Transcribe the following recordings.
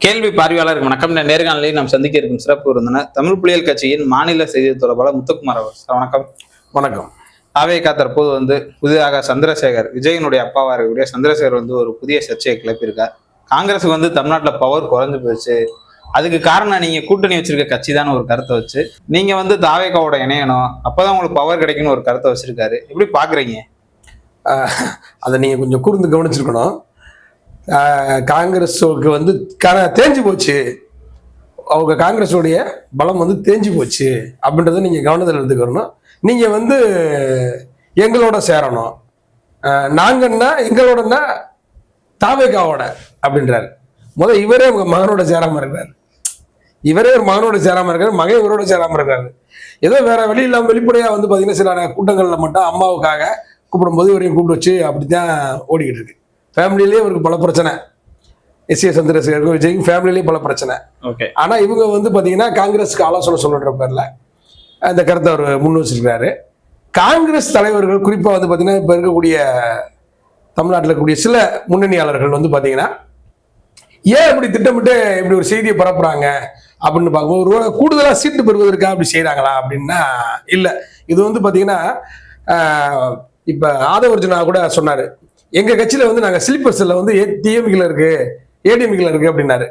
கேள்வி பார்வையாளருக்கு வணக்கம். இந்த நேர்காணலில் நாம் சந்திக்க இருக்கும் சிறப்பு விருந்தினர் தமிழ் புலிகள் கட்சியின் மாநில செய்தி தொடர்பாளர் முத்துக்குமார் அவர். வணக்கம். வணக்கம். தாவேகா தற்போது புதிதாக சந்திரசேகர், விஜயனுடைய அப்பாவா இருக்கக்கூடிய சந்திரசேகர் ஒரு புதிய சர்ச்சையை கிளப்பியிருக்கார். காங்கிரஸுக்கு தமிழ்நாட்டில் பவர் குறைஞ்சு போயிடுச்சு, அதுக்கு காரணம் நீங்க கூட்டணி வச்சிருக்க கட்சி தான் ஒரு கருத்தை வச்சு நீங்க தாவேகாவோட இணையணும், அப்பதான் உங்களுக்கு பவர் கிடைக்கும்னு ஒரு கருத்தை வச்சிருக்காரு. எப்படி பாக்குறீங்க? அதை நீங்க கொஞ்சம் கூர்ந்து கவனிச்சிருக்கணும். காங்கிரஸுக்கு தேஞ்சு போச்சு, அவங்க காங்கிரஸுடைய பலம் தேஞ்சு போச்சு அப்படின்றத நீங்க கவனத்தில் எடுத்துக்கணும். நீங்க எங்களோட சேரணும், நாங்கன்னா எங்களோடனா தாவேகாவோட அப்படின்றாரு. இவரே உங்க மகனோட சேராம இருக்காரு, இவரே ஒரு மகனோட சேராம இருக்காரு, மகன் இவரோட சேராம இருக்காரு. ஏதோ வேற வழி இல்லாம வெளிப்படையா பாத்தீங்கன்னா சில கூட்டங்கள்ல மட்டும் அம்மாவுக்காக கூப்பிடும்போது இவரையும் கூப்பிட்டு வச்சு அப்படித்தான் ஓடிக்கிட்டு இருக்கு. ஃபேமிலிலேயே இவருக்கு பல பிரச்சனை, எஸ்.ஏ. சந்திரசேகருக்கும் விஜய்க்கும் ஃபேமிலிலேயே பல பிரச்சனை. ஆனா இவங்க பாத்தீங்கன்னா காங்கிரஸுக்கு ஆலோசனை சொல்ற பேர்ல அந்த கருத்தை அவர் முன் வச்சிருக்காரு. காங்கிரஸ் தலைவர்கள் குறிப்பா பாத்தீங்கன்னா இப்ப இருக்கக்கூடிய தமிழ்நாட்டில் இருக்கக்கூடிய சில முன்னணியாளர்கள் பாத்தீங்கன்னா ஏன் இப்படி திட்டமிட்டு இப்படி ஒரு செய்தியை பரப்புறாங்க அப்படின்னு பார்க்கும்போது ஒரு கூடுதலா சீட்டு பெறுவதற்காக அப்படி செய்யறாங்களா அப்படின்னா இல்ல. இது பாத்தீங்கன்னா இப்ப ஆதவர்ஜுனா கூட சொன்னாரு, எங்க கட்சியில நாங்க ஸ்லீப்பர் செல்ல டிஎம்கில இருக்கு, ஏடிஎம்கில இருக்கு அப்படின்னாரு.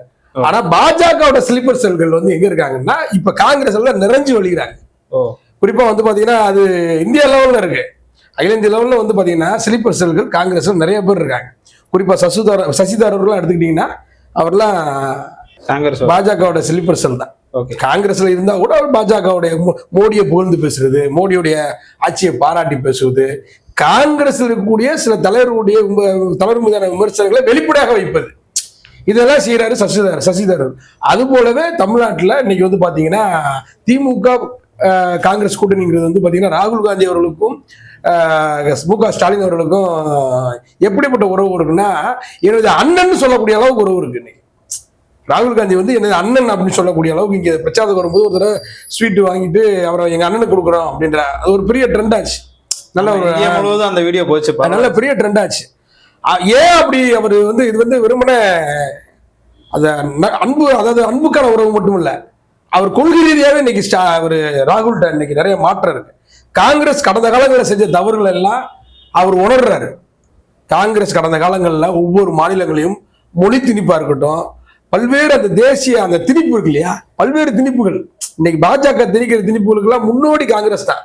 ஆனா பாஜகவோட ஸ்லீப்பர் செல்கள் எங்க இருக்காங்கன்னா இப்ப காங்கிரஸ் நிறைஞ்சு வழிகிறாங்க. குறிப்பா பாத்தீங்கன்னா அது இந்தியா லெவல்ல இருக்கு, அகில இந்திய லெவல்ல பாத்தீங்கன்னா ஸ்லீப்பர் செல்கள் காங்கிரஸ் நிறைய பேர் இருக்காங்க. குறிப்பா சசிதரூர் அவர்கள்லாம் எடுத்துக்கிட்டீங்கன்னா அவர்லாம் காங்கிரஸ் பாஜகவோட ஸ்லீப்பர் செல் தான். காங்கிரஸ்ல இருந்தா கூட அவர் பாஜகவுடைய மோடியை புகழ்ந்து பேசுறது, மோடியுடைய ஆட்சியை பாராட்டி பேசுவது, காங்கிரஸ் இருக்கக்கூடிய சில தலைவர் மீதான விமர்சனங்களை வெளிப்படையாக வைப்பது, இதெல்லாம் செய்யறாரு சசிதரூர். அது போலவே தமிழ்நாட்டில் இன்னைக்கு பாத்தீங்கன்னா திமுக காங்கிரஸ் கூட்டணிங்கிறது பாத்தீங்கன்னா ராகுல் காந்தி அவர்களுக்கும் மு.க. ஸ்டாலின் அவர்களுக்கும் எப்படிப்பட்ட உறவு இருக்குன்னா எனது அண்ணன் சொல்லக்கூடிய அளவுக்கு உறவு இருக்கு. இன்னைக்கு ராகுல் காந்தி எனது அண்ணன் அப்படின்னு சொல்லக்கூடிய அளவுக்கு இங்க பிரச்சாரம் வரும்போது ஒரு தடவை ஸ்வீட் வாங்கிட்டு அவரை எங்க அண்ணனுக்கு கொடுக்குறோம் அப்படின்ற அது ஒரு பெரிய ட்ரெண்ட் ஆச்சு. நல்ல ஒரு முழுவதும் அந்த வீடியோ போச்சு, நல்ல பெரிய ட்ரெண்ட் ஆச்சு. ஏன் அப்படி அவர் இது வெறுமன அத அன்பு, அதாவது அன்புக்கான உறவு மட்டும் இல்ல, அவர் கொள்கை ரீதியாவே இன்னைக்கு ஒரு ராகுல்கிட்ட இன்னைக்கு நிறைய மாற்றம் இருக்கு. காங்கிரஸ் கடந்த காலங்களில் செஞ்ச தவறுகள் எல்லாம் அவர் உணர்றாரு. காங்கிரஸ் கடந்த காலங்களில் ஒவ்வொரு மாநிலங்களையும் மொழி திணிப்பா இருக்கட்டும், பல்வேறு அந்த தேசிய அந்த திணிப்பு இருக்கு இல்லையா, பல்வேறு திணிப்புகள். இன்னைக்கு பாஜக திணிக்கிற திணிப்புகளுக்கெல்லாம் முன்னோடி காங்கிரஸ் தான்.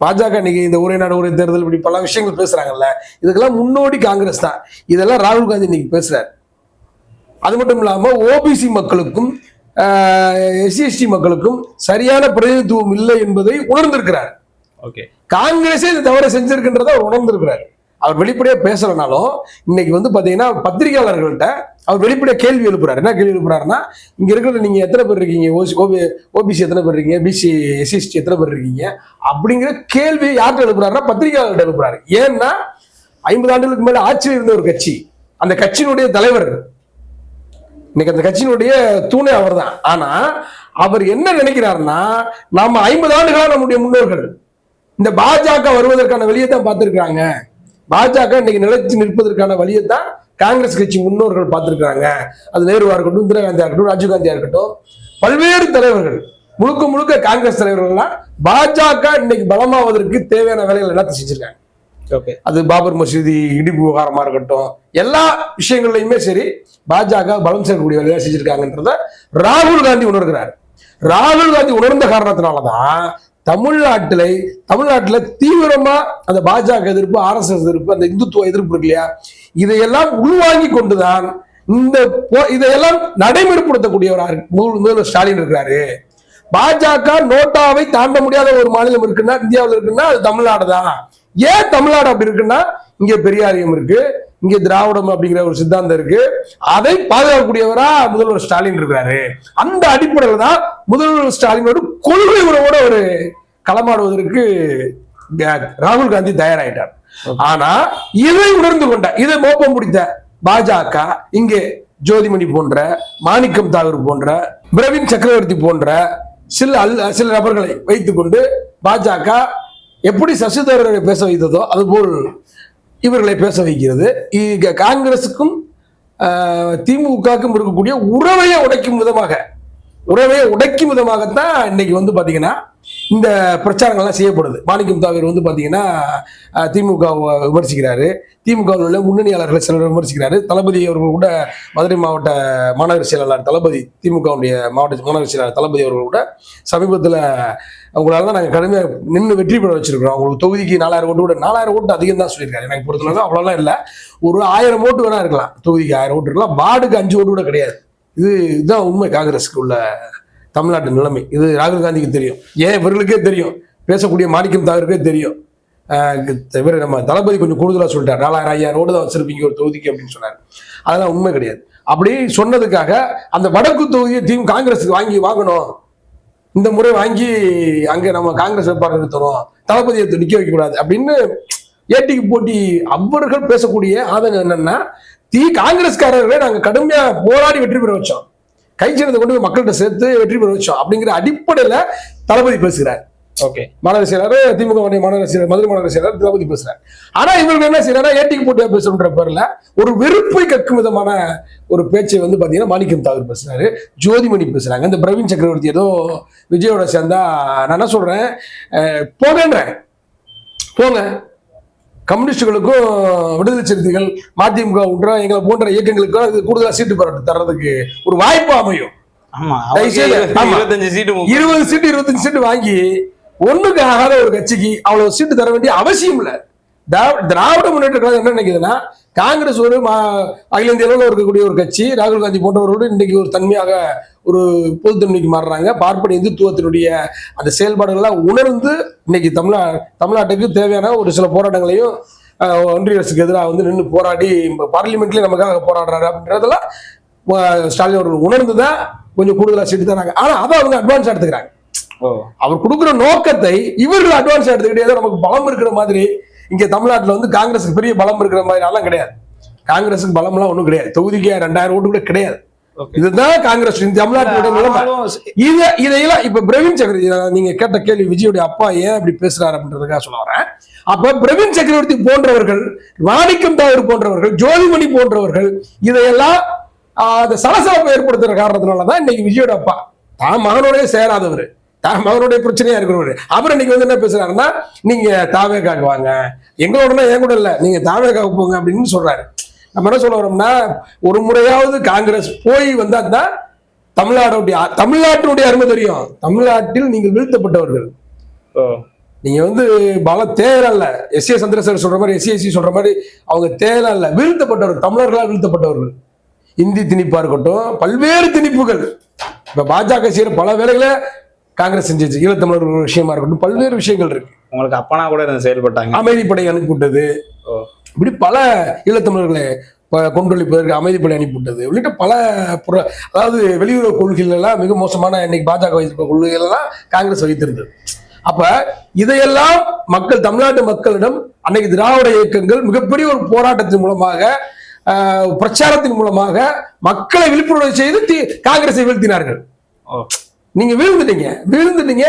பாஜக இன்னைக்கு இந்த ஒரே நாடு ஒரே தேர்தல் இப்படி பல விஷயங்கள் பேசுறாங்கல்ல, இதுக்கெல்லாம் முன்னோடி காங்கிரஸ் தான். இதெல்லாம் ராகுல் காந்தி இன்னைக்கு பேசுறாரு. அது மட்டும் இல்லாம ஓபிசி மக்களுக்கும் எஸ்சி மக்களுக்கும் சரியான பிரதிநிதித்துவம் இல்லை என்பதை உணர்ந்திருக்கிறார். காங்கிரஸே இந்த தவறை செஞ்சிருக்கின்றத அவர் உணர்ந்திருக்கிறார். அவர் வெளிப்படையா பேசலனாலும் இன்னைக்கு பாத்தீங்கன்னா பத்திரிகையாளர்கள்ட்ட அவர் வெளிப்படையா கேள்வி எழுப்புறாரு. என்ன கேள்வி எழுப்புறாருன்னா, இங்க இருக்கிற நீங்க எத்தனை பேர் இருக்கீங்க, ஓபிசி எத்தனை பேர் இருக்கீங்க, பிசி எஸ்சி எத்தனை பேர் இருக்கீங்க அப்படிங்கிற கேள்வி யார்கிட்ட எழுப்புறாருன்னா பத்திரிகையாளர்கிட்ட எழுப்புறாரு. ஏன்னா 50 ஆண்டுகளுக்கு மேல ஆட்சியில் இருந்த ஒரு கட்சி, அந்த கட்சியினுடைய தலைவர், இன்னைக்கு அந்த கட்சியினுடைய தூணே அவர் தான். ஆனா அவர் என்ன நினைக்கிறாருன்னா, நாம 50 ஆண்டுகளா நம்முடைய முன்னோர்கள் இந்த பாஜக வருவதற்கான வழியை தான் பார்த்திருக்காங்க, பாஜக இன்னைக்கு நிலைச்சு நிற்பதற்கான வழியை தான் காங்கிரஸ் கட்சி முன்னோர்கள் பார்த்திருக்காங்க. அது நேருவா இருக்கட்டும், இந்திரா காந்தியா இருக்கட்டும், ராஜீவ் காந்தியா இருக்கட்டும், பல்வேறு தலைவர்கள் முழுக்க முழுக்க காங்கிரஸ் தலைவர்கள்லாம் பாஜக இன்னைக்கு பலமாவதற்கு தேவையான வேலைகள் எல்லாத்தையும் செஞ்சிருக்காங்க. அது பாபர் மசூதி இடிப்பு விவகாரமா இருக்கட்டும், எல்லா விஷயங்கள்லயுமே சரி பாஜக பலம் சேர்க்கக்கூடிய வேலையை செஞ்சிருக்காங்கன்றத ராகுல் காந்தி உணர்கிறார். ராகுல் காந்தி உணர்ந்த காரணத்தினாலதான் தமிழ்நாட்டுல தீவிரமா அந்த பாஜக எதிர்ப்பு, RSS எதிர்ப்பு, அந்த இந்துத்துவ எதிர்ப்பு இருக்கு இல்லையா, இதையெல்லாம் உள்வாங்கி கொண்டுதான் இதையெல்லாம் நடைமுறைப்படுத்தக்கூடியவராக முதல்வர் ஸ்டாலின் இருக்கிறாரு. பாஜக நோட்டாவை தாண்ட முடியாத ஒரு மாநிலம் இருக்குன்னா, இந்தியாவில் இருக்குன்னா அது தமிழ்நாடு தான். ஏன் தமிழ்நாடு அப்படி இருக்குன்னா, இங்க பெரியாரியம் இருக்கு, இங்க திராவிடம் அப்படிங்கிற ஒரு சித்தாந்தம் இருக்கு, அதை பாதுகாக்கக்கூடியவரா முதல்வர் ஸ்டாலின் இருக்கிறாரு. அந்த அடிப்படையில் தான் முதல்வர் ஸ்டாலினோட கொள்கை உறவோட ஒரு களமாடுவதற்கு ராகுல் காந்தி தயாராயிட்டார். ஆனா இதை உணர்ந்து கொண்ட, இதை மோப்பம் பிடித்த பாஜக இங்கே ஜோதிமணி போன்ற, மாணிக்கம் தாகூர் போன்ற, பிரவீன் சக்கரவர்த்தி போன்ற சில நபர்களை வைத்துக் கொண்டு பாஜக எப்படி சசிதரரை பேச வைத்ததோ அதுபோல் இவர்களை பேச வைக்கிறது. காங்கிரசுக்கும் திமுகவுக்கும் இருக்கக்கூடிய உறவையே உடைக்கும் விதமாகத்தான் இன்னைக்கு வந்து பாத்தீங்கன்னா இந்த பிரச்சாரங்கள்லாம் செய்யப்படுது. மாணிக்கம் தாகூர் வந்து பாத்தீங்கன்னா திமுக விமர்சிக்கிறாரு, திமுகவில் உள்ள முன்னணியாளர்களை சிலர் விமர்சிக்கிறாரு. தளபதி அவர்கள் கூட மதுரை மாவட்ட மாநகர செயலாளர் தளபதி, திமுகவுடைய மாவட்ட மாநகர செயலாளர் தளபதி அவர்கள் கூட சமீபத்தில் அவங்களால தான் நாங்கள் கடுமையாக நின்று வெற்றி பெற வச்சிருக்கிறோம், அவங்களுக்கு தொகுதிக்கு 4000 ஓட்டு கூட 4000 ஓட்டு அதிகம் தான் சொல்லியிருக்காரு. எனக்கு பொறுத்தளவு அவ்வளோலாம் இல்லை, ஒரு 1000 ஓட்டு வேணா இருக்கலாம், தொகுதிக்கு 1000 ஓட்டு இருக்கலாம், வார்டுக்கு 5 ஓட்டு கூட கிடையாது. இதுதான் உண்மை காங்கிரஸுக்கு உள்ள தமிழ்நாட்டு நிலைமை. இது ராகுல் காந்திக்கு தெரியும், ஏன் இவர்களுக்கே தெரியும், பேசக்கூடிய மாணிக்கம் தாகூருக்கே தெரியும். இவர் நம்ம தளபதி கொஞ்சம் கூடுதலாக சொல்லிட்டார், 4000-5000 ஓட்டு தான் வச்சிருப்பீங்க ஒரு தொகுதிக்கு அப்படின்னு சொன்னார். அதெல்லாம் உண்மை கிடையாது. அப்படி சொன்னதுக்காக அந்த வடக்கு தொகுதியை காங்கிரஸுக்கு வாங்கணும், இந்த முறை வாங்கி அங்கே நம்ம காங்கிரஸ் வேட்பாளர் நிறுத்தணும், தளபதியை நிற்க வைக்கக்கூடாது அப்படின்னு ஏட்டிக்கு போட்டி அவர்கள் பேசக்கூடிய ஆதங்கம் என்னன்னா, காங்கிரஸ்காரர்களே நாங்கள் கடுமையா போராடி வெற்றி பெற வச்சோம், கைச்சினத்தை கொண்டு போய் மக்கள்கிட்ட சேர்த்து வெற்றி பெற வச்சோம் அப்படிங்கிற அடிப்படையில தளபதி பேசுகிறார். ஓகே, மாநகர செயலாளர், திமுக மாநகர செயலர், மதுரை மாநகர செயலாளர் தளபதி பேசுறாரு. ஆனா இவர்கள் என்ன செய்யறாங்க, ஏட்டிக்கு போட்டியா பேசுற பேர்ல ஒரு வெறுப்பை கக்கும் விதமான ஒரு பேச்சை வந்து பாத்தீங்கன்னா மாணிக்கம் தாகூர் பேசுறாரு, ஜோதிமணி பேசுறாங்க, இந்த பிரவீன் சக்கரவர்த்தி ஏதோ விஜயோட சேர்ந்தா நான் என்ன சொல்றேன், போங்க கம்யூனிஸ்டுகளுக்கும் விடுதலை சிறுத்தைகள் மதிமுக எங்களை போன்ற இயக்கங்களுக்கும் அது கூடுதலா சீட்டு தர்றதுக்கு ஒரு வாய்ப்பு அமையும். 20 சீட்டு 25 சீட்டு வாங்கி ஒண்ணுக்கு ஆகாத ஒரு கட்சிக்கு அவ்வளவு சீட்டு தர வேண்டிய அவசியம் இல்லை. திராவிட முன்னேற்ற கழகம் என்ன நினைக்குதுன்னா, காங்கிரஸ் ஒரு அகில இந்திய அளவில் இருக்கக்கூடிய ஒரு கட்சி, ராகுல் காந்தி போன்றவரோடு இன்னைக்கு ஒரு தன்மையாக ஒரு பொதுத்தன்மைக்கு மாறுறாங்க, பார்ப்பன இந்துத்துவத்தினுடைய அந்த செயல்பாடுகள்லாம் உணர்ந்து இன்னைக்கு தமிழ்நாட்டுக்கு தேவையான ஒரு சில போராட்டங்களையும் ஒன்றிய அரசுக்கு எதிராக வந்து நின்று போராடி பார்லிமெண்ட்லயே நமக்காக போராடுறாரு அப்படின்றதெல்லாம் ஸ்டாலின் அவர்கள் உணர்ந்துதான் கொஞ்சம் கூடுதலா சீட்டு தராங்க. ஆனா அதை அவங்க அட்வான்ஸ் எடுத்துக்கிறாங்க. அவர் கொடுக்குற நோக்கத்தை இவர்கள் அட்வான்ஸ் எடுத்துக்கிட்டே நமக்கு பலம் இருக்கிற மாதிரி இங்க தமிழ்நாட்டுல வந்து காங்கிரஸுக்கு பெரிய பலம் இருக்கிற மாதிரி எல்லாம் கிடையாது. காங்கிரஸுக்கு பலம் எல்லாம் ஒண்ணும் கிடையாது, தொகுதிக்கு 2000 ஓட்டு கூட கிடையாது. இதுதான் காங்கிரஸ் தமிழ்நாட்டுடைய நிலைமை. இதையெல்லாம் இப்ப பிரவீன் சக்கரவர்த்தி, நீங்க கேட்ட கேள்வி விஜயோட அப்பா ஏன் அப்படி பேசுறாரு அப்படின்றதுக்காக சொல்ல வரேன். அப்ப பிரவீன் சக்கரவர்த்தி போன்றவர்கள், மாணிக்கம் தாகூர் போன்றவர்கள், ஜோதிமணி போன்றவர்கள் இதையெல்லாம் அந்த சலசலப்பை ஏற்படுத்துற காரணத்தினாலதான் இன்னைக்கு விஜயோட அப்பா தான் மகனோடய சேராதவர், தான் மகனுடைய பிரச்சனையா இருக்கிறவரு, அவர் இன்னைக்கு வந்து என்ன பேசுறாருன்னா, நீங்க தாவேக்காக்கு வாங்க, எங்களோடனா என் கூட இல்ல, நீங்க தாவேக்காக்கு போங்க அப்படின்னு சொல்றாரு. நம்ம என்ன சொல்ல வரோம்னா, ஒரு முறையாவது காங்கிரஸ் போய் வந்தா தான் தமிழ்நாட்டினுடைய அருமை தெரியும். தமிழ்நாட்டில் நீங்கள் வீழ்த்தப்பட்டவர்கள், நீங்க வந்து பல தேரல்ல, எஸ்.ஏ. சந்திரசேகர் சொல்ற மாதிரி, எஸ்சி சொல்ற மாதிரி அவங்க தேரல்ல, வீழ்த்தப்பட்டவர்கள், தமிழர்களால் வீழ்த்தப்பட்டவர்கள். இந்தி திணிப்பா இருக்கட்டும், பல்வேறு திணிப்புகள், இப்ப பாஜக செய்யற பல வேலைகளை காங்கிரஸ் செஞ்சிச்சு, ஈழத்தமிழர் விஷயமா இருக்கட்டும், பல்வேறு விஷயங்கள் இருக்கு. உங்களுக்கு அப்பனா கூட செயல்பட்டாங்க, அமைதிப்படை அனுப்பிவிட்டது, இப்படி பல ஈழத்தமிழர்களை கொண்டொழிப்பதற்கு அமைதிப்படை அனுப்பிவிட்டது உள்ளிட்ட பல அதாவது வெளியுறவு கொள்கைகள் எல்லாம் மிக மோசமான இன்னைக்கு பாஜக வைத்திருக்க கொள்கைகள் எல்லாம் காங்கிரஸ் வைத்திருந்தது. அப்ப இதையெல்லாம் மக்கள், தமிழ்நாட்டு மக்களிடம் அன்னைக்கு திராவிட இயக்கங்கள் மிகப்பெரிய ஒரு போராட்டத்தின் மூலமாக, பிரச்சாரத்தின் மூலமாக மக்களை விழிப்புணர்வு செய்து காங்கிரஸை வீழ்த்தினார்கள். நீங்க வீழ்ந்துட்டீங்க,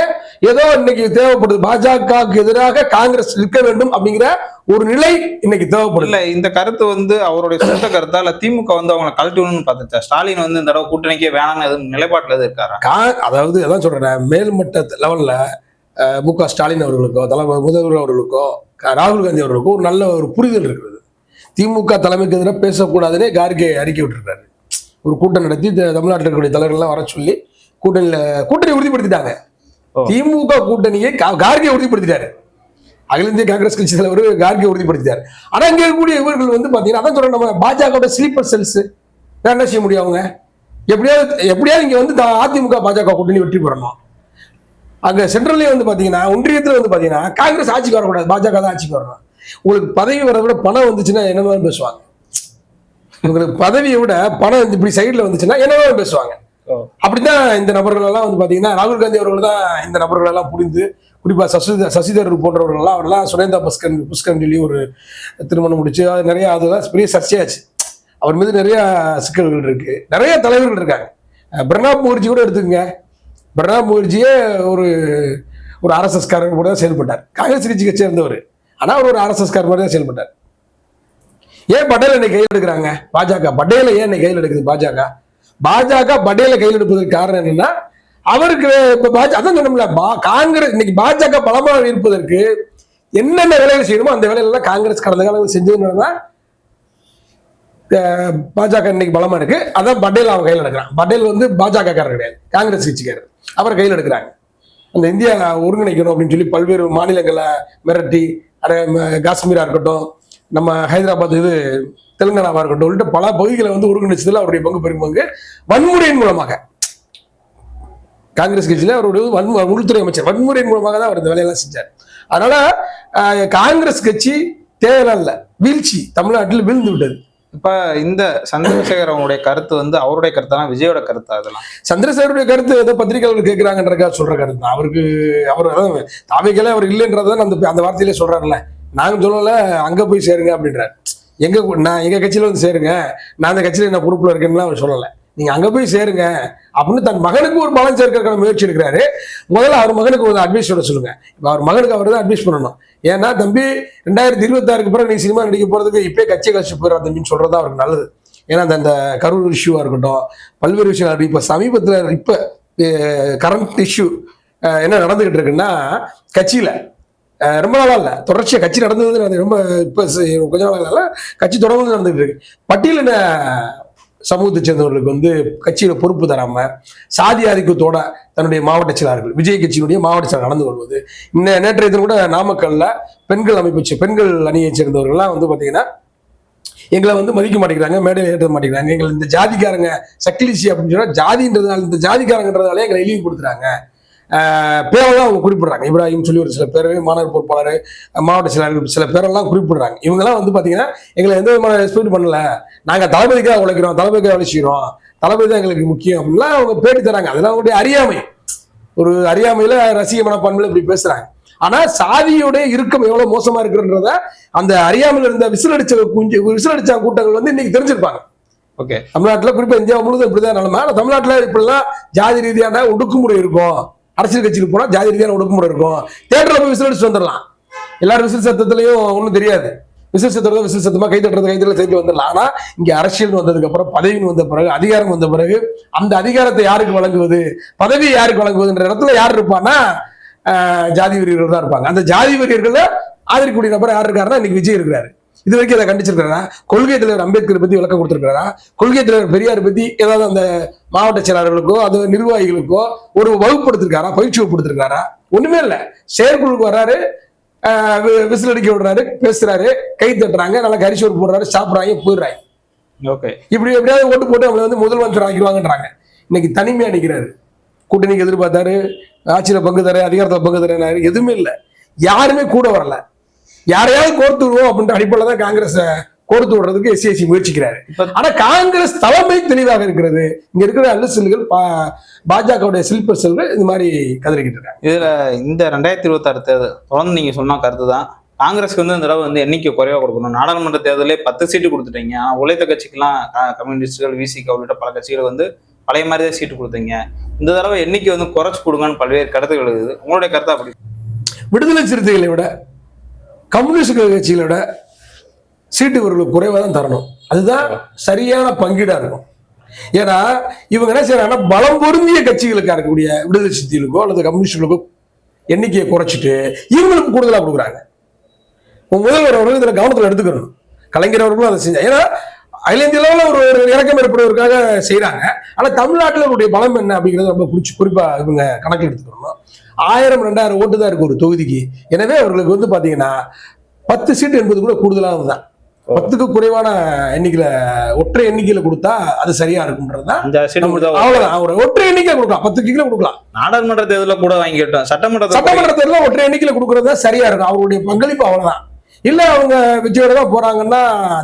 ஏதோ இன்னைக்கு தேவைப்படுது, பாஜகவுக்கு எதிராக காங்கிரஸ் நிற்க வேண்டும் அப்படிங்கிற ஒரு நிலை இன்னைக்கு தேவைப்படுது. இல்ல, இந்த கருத்து வந்து அவருடைய சொந்த கருத்தா இல்ல திமுக வந்து அவங்களை கழட்டணும்னு பார்த்துச்சா? ஸ்டாலின் வந்து இந்த தடவை கூட்டணிக்கே வேணாம்னு எதுவும் நிலைப்பாட்டுல எது இருக்காரா? அதாவது அதான் சொல்றேன், மேல்மட்ட லெவல்ல மு.க. ஸ்டாலின் அவர்களுக்கோ, முதல்வர் அவர்களுக்கோ, ராகுல் காந்தி அவர்களுக்கோ ஒரு நல்ல ஒரு புரிதல் இருக்கிறது. திமுக தலைமைக்கு எதிராக பேசக்கூடாதுன்னே கார்கே அறிக்கை விட்டுருக்காரு. ஒரு கூட்டம் நடத்தி தமிழ்நாட்டில் இருக்கக்கூடிய தலைவர்கள்லாம் வர சொல்லி கூட்டணி உறுதிப்படுத்திட்டாங்க. திமுக கூட்டணியை கார்கே உறுதிப்படுத்திட்டாரு, அகில இந்திய காங்கிரஸ் கட்சி தலைவர் கார்கே உறுதிப்படுத்திட்டார். ஆனா இங்க இருக்கக்கூடிய இவர்கள் வந்து பாத்தீங்கன்னா, அதான் சொல்றேன், நம்ம பாஜக ஸ்லீப்பர் செல்ஸ் என்ன செய்ய முடியும், அவங்க எப்படியாவது இங்க வந்து அதிமுக பாஜக கூட்டணி வெற்றி பெறணும். அங்க சென்ட்ரல்லே வந்து பாத்தீங்கன்னா, ஒன்றியத்துல வந்து பாத்தீங்கன்னா காங்கிரஸ் ஆட்சிக்கு வரக்கூடாது, பாஜக தான் ஆட்சிக்கு வரணும். உங்களுக்கு பதவி வர விட பணம் வந்துச்சுன்னா என்னன்னு பேசுவாங்க, உங்களுக்கு பதவியை விட பணம் இப்படி சைட்ல வந்துச்சுன்னா என்னவோ பேசுவாங்க. அப்படிதான் இந்த நபர்கள் எல்லாம் வந்து பாத்தீங்கன்னா, ராகுல் காந்தி அவர்கள் தான் இந்த நபர்கள் எல்லாம் புரிந்து, குறிப்பா சசிதரூர் போன்றவர்கள் எல்லாம், அவரெல்லாம் சுரேந்தா புஷ்கரன் சொல்லி ஒரு திருமணம் முடிச்சு நிறைய, அதெல்லாம் பெரிய சர்ச்சையாச்சு. அவர் மீது நிறைய சிக்கல்கள் இருக்கு, நிறைய தலைவர்கள் இருக்காங்க. பிரணாப் முகர்ஜி கூட எடுத்துக்கங்க, பிரணாப் முகர்ஜியே ஒரு ஆர்எஸ்எஸ் காரர் கூட தான் செயல்பட்டார், காங்கிரஸ் கட்சியை சேர்ந்தவர், ஆனா அவர் ஒரு ஆர்எஸ்எஸ் காரர் மாதிரி தான் செயல்பட்டார். ஏன் பட்டேல் என்னை கையில் எடுக்கிறாங்க பாஜக? பட்டேல ஏன் என்னை கையில் எடுக்குது பாஜக? பட்டேல கையில் எடுப்பதற்கு காரணம் என்னன்னா, அவருக்கு இப்ப அதான் சொன்னோம்ல, காங்கிரஸ் இன்னைக்கு பாஜக பலமாக இருப்பதற்கு என்னென்ன வேலைகள் செய்யணுமோ அந்த வேலைகள்லாம் காங்கிரஸ் கடந்த காலங்கள் செஞ்சதுனாலதான் பாஜக இன்னைக்கு பலமா இருக்கு. அதான் பட்டேல் அவன் கையில் எடுக்கிறான். பட்டேல் வந்து பாஜக காரர் கிடையாது, காங்கிரஸ் கட்சிக்காரர். அவர் கையில் எடுக்கிறாங்க. அந்த இந்தியா ஒருங்கிணைக்கணும் அப்படின்னு சொல்லி பல்வேறு மாநிலங்களை மிரட்டி, காஷ்மீரா இருக்கட்டும், நம்ம ஹைதராபாத் தெலுங்கானாவா இருக்கட்டும், உள்ளிட்ட பல பகுதிகளை வந்து ஒருங்கிணைச்சதுல அவருடைய பங்கு பெரும் பங்கு வன்முறையின் மூலமாக. காங்கிரஸ் கட்சியில அவருடைய உள்துறை அமைச்சர் வன்முறையின் மூலமாக தான் அவர் இந்த வேலையெல்லாம் செஞ்சார். அதனால காங்கிரஸ் கட்சி தேவையில்ல, வீழ்ச்சி தமிழ்நாட்டில் வீழ்ந்து விட்டது. இப்ப இந்த சந்திரசேகர் அவங்களுடைய கருத்து வந்து அவருடைய கருத்தானா விஜயோட கருத்தா? அதெல்லாம் சந்திரசேகருடைய கருத்து ஏதோ பத்திரிகையாளர்கள் கேட்கிறாங்கன்றக்கா சொல்ற கருத்து தான். அவர் தாவைகளே அவர் இல்லைன்றதான் அந்த வார்த்தையிலே சொல்றாருல்ல. நாங்க சொல்லல, அங்க போய் சேருங்க அப்படின்றாரு. எங்க கட்சியில வந்து சேருங்க, நான் அந்த கட்சியில என்ன பொறுப்புல இருக்கேன்னு அவர் சொல்லல. நீங்க அங்க போய் சேருங்க அப்படின்னு தன் மகனுக்கு ஒரு பலன் சேர்க்கிறதுக்கான முயற்சி எடுக்கிறாரு. முதல்ல அவர் மகனுக்கு ஒரு அட்வைஸ் சொல்ல சொல்லுங்க. இப்ப அவர் மகனுக்கு அவர் தான் அட்வைஸ் பண்ணணும். ஏன்னா தம்பி 2026 பிறகு நீ சினிமா நடிக்க போறதுக்கு இப்பே கட்சி போயிடா தம்பின்னு சொல்றதா அவருக்கு நல்லது. ஏன்னா அந்த கரூர் இஷ்யூவா இருக்கட்டும், பல்வேறு விஷயங்கள். இப்ப சமீபத்துல இப்ப கரண்ட் இஷ்யூ என்ன நடந்துகிட்டு இருக்குன்னா, கட்சியில ரொம்ப நாளா இல்ல, தொடர்ச்சியா கட்சி நடந்தது ரொம்ப இப்ப கொஞ்ச நாளால கட்சி தொடர்ந்து நடந்துகிட்டு இருக்கு. பட்டியலின சமூகத்தை சேர்ந்தவர்களுக்கு வந்து கட்சியில பொறுப்பு தராம சாதி ஆதிக்கத்தோட தன்னுடைய மாவட்ட செயலாளர்கள், விஜய் கட்சியினுடைய மாவட்ட செயலாளர் நடந்து கொள்வது. நேற்றைய தினம் கூட நாமக்கல்ல பெண்கள் அமைப்பு, பெண்கள் அணியை சேர்ந்தவர்கள்லாம் வந்து பாத்தீங்கன்னா எங்களை வந்து மதிக்க மாட்டேங்கிறாங்க, மேடையில் ஏற்ற மாட்டேங்கிறாங்க, எங்களை இந்த ஜாதிக்காரங்க சக்கிலிசி அப்படின்னு சொன்னா ஜாதின்றதுனால, இந்த ஜாதிக்காரங்கிறதுனால எங்களை இழிவுபடுத்துறாங்க. பேரெல்லாம் அவங்க குறிப்பிடுறாங்க. இப்ராஹிம் சொல்லி ஒரு சில பேர், மாணவர் பொறுப்பாளர், மாவட்ட செயலாளர்கள் சில பேரெல்லாம் குறிப்பிடுறாங்க. இவங்கெல்லாம் வந்து பாத்தீங்கன்னா எங்களை எந்த விதமான ரெஸ்பெக்ட் பண்ணல, நாங்க தளபதிக்காக உழைக்கிறோம், தளபதிக்காக உழைச்சிக்கிறோம், தளபதி தான் எங்களுக்கு முக்கியம் அப்படின்லாம் அவங்க பேட்டி தராங்க. அதெல்லாம் அவங்களுடைய அறியாமை, ஒரு அறியாமையில ரசிக மனப்பான்மையில இப்படி பேசுறாங்க. ஆனா சாதியோட இறுக்கம் எவ்வளவு மோசமா இருக்குன்றத அந்த அறியாமையில இருந்த விசிலடிச்ச கூட்டங்கள் வந்து இன்னைக்கு தெரிஞ்சிருப்பாங்க. ஓகே, தமிழ்நாட்டுல குறிப்பா இந்தியா முழுவதும் இப்படிதான் நிலைமை. ஆனா தமிழ்நாட்டுல இப்படிலாம் ஜாதி ரீதியான ஒடுக்குமுறை இருக்கும். அரசியல் கட்சிக்கு போனா ஜாதி ரீதியான ஒடுக்குமுறை இருக்கும். தியேட்டர்ல போய் விசில் அடிச்சு வந்துடலாம். எல்லாரும் விசில் சத்தத்திலையும் ஒன்றும் தெரியாது. விசில் சத்தம் விசில் சத்தமா, கை தட்டுறது கைத்துல வந்துடலாம். ஆனா இங்க அரசியல் வந்ததுக்கு அப்புறம், பதவின்னு வந்த பிறகு, அதிகாரம் வந்த பிறகு, அந்த அதிகாரத்தை யாருக்கு வழங்குவது, பதவியை யாருக்கு வழங்குவதுன்ற இடத்துல யார் இருப்பான்னா ஜாதி வெறியர்கள் தான் இருப்பாங்க. அந்த ஜாதி வெறியர்களை ஆதரிக்கக்கூடிய நபர் யார் இருக்காருன்னா இன்னைக்கு விஜய் இருக்கிறாரு. இது வரைக்கும் அதை கண்டிச்சிருக்காரா? கொள்கை தலைவர் அம்பேத்கர் பத்தி விளக்கம் கொடுத்திருக்காரா? கொள்கை தலைவர் பெரியார் பத்தி ஏதாவது அந்த மாவட்ட செயலாளர்களுக்கோ அது நிர்வாகிகளுக்கோ ஒரு வகுப்படுத்திருக்காரா, பயிற்சி வகுப்படுத்திருக்காரா? ஒண்ணுமே இல்லை. செயற்குழுக்கு வர்றாரு, விசில் அடிக்க விடுறாரு, பேசுறாரு, கை தட்டுறாங்க, நல்லா கரிசோறு போடுறாரு, சாப்பிடுறாங்க, போயிடுறாங்க. ஓகே, இப்படி எப்படியாவது ஓட்டு போட்டு அவங்களை வந்து முதல்வர் ஆக்கிடுவாங்கன்றாங்க. இன்னைக்கு தனிமையா நிற்கிறாரு. கூட்டணிக்கு எதிர்பார்த்தாரு, ஆட்சியில பங்கு தர, அதிகாரத்துல பங்கு தரேன், எதுவுமே இல்லை. யாருமே கூட வரல. யாரையாவது கோர்த்து விடுவோம் அப்படின்ற அடிப்படையில் தான் காங்கிரஸ் கோர்த்து விடுறதுக்கு எஸ்சிஎஸ்சி முயற்சிக்கிறாரு. ஆனா காங்கிரஸ் தலைமை தெளிவாக இருக்கிறது. இங்க இருக்கிற அல்ல செல்கள், பாஜகவுடைய சில்பர் செல்கள் இந்த மாதிரி கதறிக்கிட்டு இருக்காங்க. இதுல இந்த 2026 தேர்தல் தொடர்ந்து நீங்க சொன்ன கருத்து தான். காங்கிரஸ்க்கு வந்து இந்த தடவை வந்து எண்ணிக்கை குறைவா கொடுக்கணும். நாடாளுமன்ற தேர்தலே 10 சீட்டு கொடுத்துட்டீங்க. ஆனா உழைத்த கட்சிக்கெல்லாம் கம்யூனிஸ்டுகள், விசிக உள்ளிட்ட பல கட்சிகள் வந்து பழைய மாதிரி தான் சீட்டு கொடுத்தீங்க. இந்த தடவை எண்ணிக்கை வந்து குறைச்சு கொடுங்கன்னு பல்வேறு கருத்துக்கள் இருக்குது. உங்களுடைய கருத்தா அப்படி? விடுதலை சிறுத்தைகளை விட கம்யூனிஸ்ட் கட்சிகளோட சீட்டு இவர்களுக்கு குறைவாக தான் தரணும். அதுதான் சரியான பங்கீடா இருக்கும். ஏன்னா இவங்க என்ன செய்யறாங்கன்னா, பலம் பொருந்திய கட்சிகளுக்காக இருக்கக்கூடிய விடுதலை சிறுத்தைகளுக்கோ அல்லது கம்யூனிஸ்டுகளுக்கோ எண்ணிக்கையை குறைச்சிட்டு இவங்களுக்கு கூடுதலாக கொடுக்குறாங்க. முதல்வர் அவர்கள் இதில் கவனத்தில் எடுத்துக்கணும். கலைஞர் அவர்களும் அதை செஞ்சாங்க. ஏன்னா அகில இந்திய அளவில் ஒரு இறக்கம் ஏற்படுவதற்காக செய்யறாங்க. ஆனா தமிழ்நாட்டில் அவருடைய பலம் என்ன அப்படிங்கிறது ரொம்ப குறிப்பா இவங்க கணக்கில் எடுத்துக்கணும். 1000-2000 ஓட்டு தான் இருக்கு ஒரு தொகுதிக்கு. எனவே அவர்களுக்கு வந்து பாத்தீங்கன்னா 10 சீட்டு என்பது கூட கூடுதலாக தான். 10க்கு குறைவான எண்ணிக்கையில, ஒற்றை எண்ணிக்கையில கொடுத்தா அது சரியா இருக்கும்ன்றதுதான். அவ்வளவுதான். ஒரு ஒற்றை எண்ணிக்கை கொடுக்கலாம், 10 கீழே கொடுக்கலாம். நாடாளுமன்ற தேர்தலில் கூட வாங்கிட்டோம். சட்டமன்ற தேர்தலில் ஒற்றை எண்ணிக்கையில கொடுக்கறது தான் சரியா இருக்கும். அவருடைய பங்களிப்பு அவ்வளவுதான். இல்ல அவங்க விஜயோட தான் போறாங்கன்னா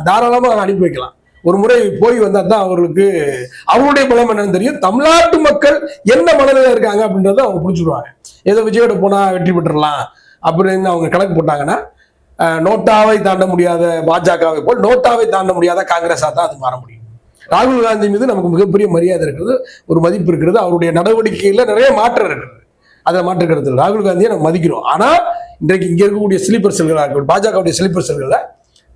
தாராளமா அனுப்பி வைக்கலாம். ஒரு முறை போய் வந்தா தான் அவர்களுக்கு அவருடைய பலம் என்னன்னு தெரியும். தமிழ்நாட்டு மக்கள் என்ன மனநிலை இருக்காங்க அப்படின்றத அவங்க புரிஞ்சுடுவாங்க. ஏதோ விஜயோட போனா வெற்றி பெற்றலாம் அப்படின்னு அவங்க கணக்கு போட்டாங்கன்னா, நோட்டாவை தாண்ட முடியாத பாஜகவை போல் நோட்டாவை தாண்ட முடியாத காங்கிரஸா தான் அது மாற முடியும். ராகுல் காந்தி மீது நமக்கு மிகப்பெரிய மரியாதை இருக்கிறது, ஒரு மதிப்பு இருக்கிறது. அவருடைய நடவடிக்கையில நிறைய மாற்றம் இருக்கிறது. அதை மாற்றுக்கிறது ராகுல் காந்தியை நம்ம மதிக்கிறோம். ஆனா இன்றைக்கு இங்க இருக்கக்கூடிய ஸ்லீப்பர் செல்களா இருக்கட்டும், பாஜகவுடைய ஸ்லீப்பர் செல்களை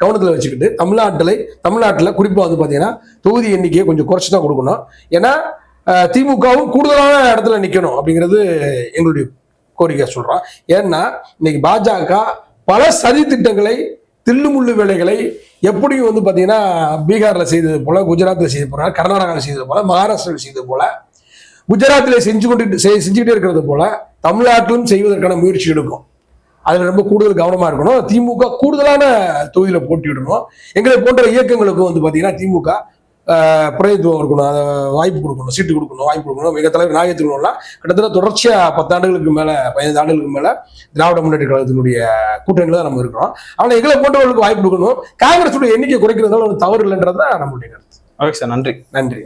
கவனத்தில் வச்சுக்கிட்டு தமிழ்நாட்டில் குறிப்பாக வந்து பார்த்தீங்கன்னா தொகுதி எண்ணிக்கையை கொஞ்சம் குறைச்சி தான் கொடுக்கணும். ஏன்னா திமுகவும் கூடுதலான இடத்துல நிற்கணும் அப்படிங்கிறது எங்களுடைய கோரிக்கை சொல்கிறோம். ஏன்னா இன்னைக்கு பாஜக பல சதி திட்டங்களை, தில்லுமுள்ளு வேலைகளை எப்படியும் வந்து பார்த்தீங்கன்னா பீகாரில் செய்தது போல, குஜராத்தில் செய்தது போல, கர்நாடகாவில் செய்தது போல, மகாராஷ்டிராவில் செய்தது போல, குஜராத்தில் செஞ்சுக்கிட்டே இருக்கிறது போல தமிழ்நாட்டிலும் செய்வதற்கான முயற்சி எடுக்கும். அதுல ரொம்ப கூடுதல் கவனமா இருக்கணும். திமுக கூடுதலான தொகுதியில போட்டியிடணும். எங்களை போன்ற இயக்கங்களுக்கும் வந்து பாத்தீங்கன்னா திமுக பிரதித்துவம் இருக்கணும், அதை வாய்ப்பு கொடுக்கணும், சீட்டு கொடுக்கணும், வாய்ப்பு கொடுக்கணும். மிக தலைவர் நாயகத்துக்குலாம் கிட்டத்தட்ட தொடர்ச்சியா 10 ஆண்டுகளுக்கு மேல 15 ஆண்டுகளுக்கு மேல திராவிட முன்னேற்ற கழகத்தினுடைய கூட்டணியில தான் நம்ம இருக்கிறோம். ஆனால் எங்களை போன்றவர்களுக்கு வாய்ப்பு கொடுக்கணும். காங்கிரஸுடைய எண்ணிக்கை குறைக்கிறதுனால ஒரு தவறு இல்லைன்றதுதான் நம்மளுடைய கருத்து. ஓகே சார், நன்றி. நன்றி.